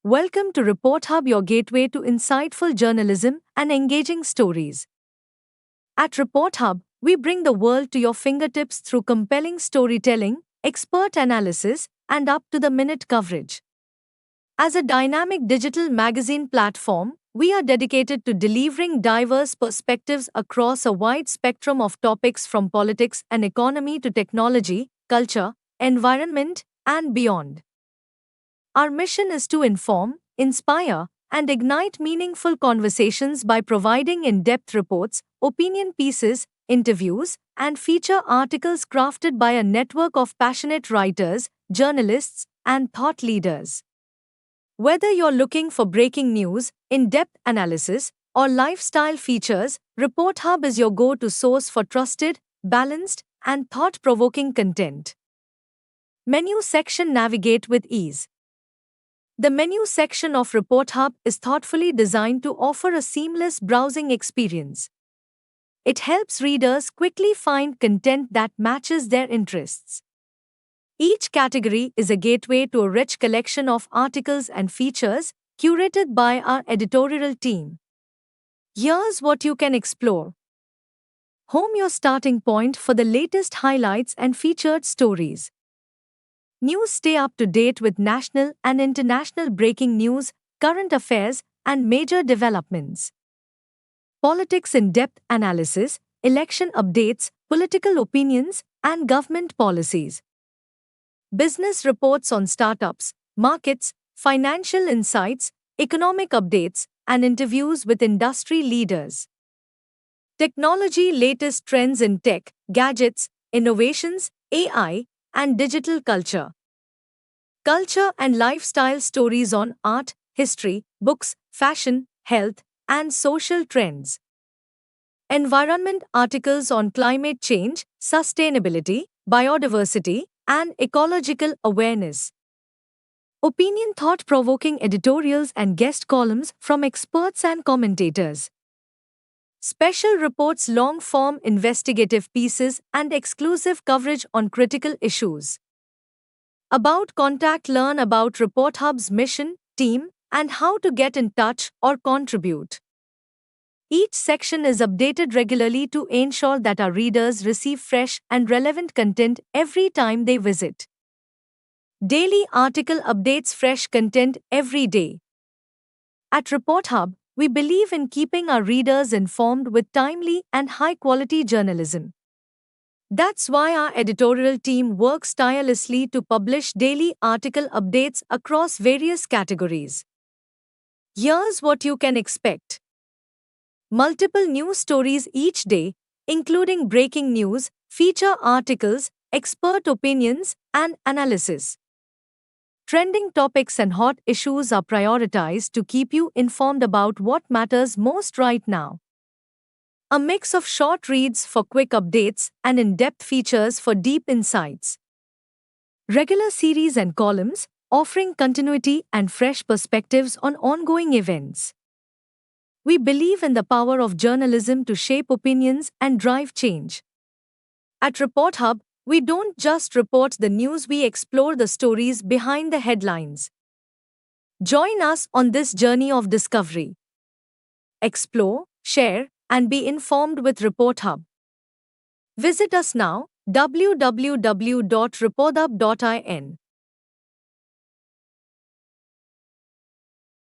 Welcome to Report Hub, your gateway to insightful journalism and engaging stories. At Report Hub, we bring the world to your fingertips through compelling storytelling, expert analysis, and up to the minute coverage. As a dynamic digital magazine platform, we are dedicated to delivering diverse perspectives across a wide spectrum of topics from politics and economy to technology, culture, environment, and beyond. Our mission is to inform, inspire, and ignite meaningful conversations by providing in depth reports, opinion pieces, interviews, and feature articles crafted by a network of passionate writers, journalists, and thought leaders. Whether you're looking for breaking news, in depth analysis, or lifestyle features, Report Hub is your go to source for trusted, balanced, and thought provoking content. Menu section. Navigate with ease. The menu section of Report Hub is thoughtfully designed to offer a seamless browsing experience. It helps readers quickly find content that matches their interests. Each category is a gateway to a rich collection of articles and features curated by our editorial team. Here's what you can explore. Home, your starting point for the latest highlights and featured stories. News. Stay up to date with national and international breaking news, current affairs, and major developments. Politics. In-depth analysis, election updates, political opinions, and government policies. Business reports on startups, markets, financial insights, economic updates, and interviews with industry leaders. Technology. Latest trends in tech, gadgets, innovations, AI, and digital culture. Culture and lifestyle stories on art, history, books, fashion, health, and social trends. Environment. Articles on climate change, sustainability, biodiversity, and ecological awareness. Opinion. Thought-provoking editorials and guest columns from experts and commentators. Special reports. Long-form investigative pieces and exclusive coverage on critical issues. About contact. Learn about Report Hub's mission, team, and how to get in touch or contribute. Each section is updated regularly to ensure that our readers receive fresh and relevant content every time they visit. Daily article updates. Fresh content every day. At Report Hub, we believe in keeping our readers informed with timely and high-quality journalism. That's why our editorial team works tirelessly to publish daily article updates across various categories. Here's what you can expect. Multiple news stories each day, including breaking news, feature articles, expert opinions, and analysis. Trending topics and hot issues are prioritized to keep you informed about what matters most right now. A mix of short reads for quick updates and in-depth features for deep insights. Regular series and columns, offering continuity and fresh perspectives on ongoing events. We believe in the power of journalism to shape opinions and drive change. At Report Hub, we don't just report the news, we explore the stories behind the headlines. Join us on this journey of discovery. Explore, share, and be informed with Report Hub. Visit us now, www.reporthub.in.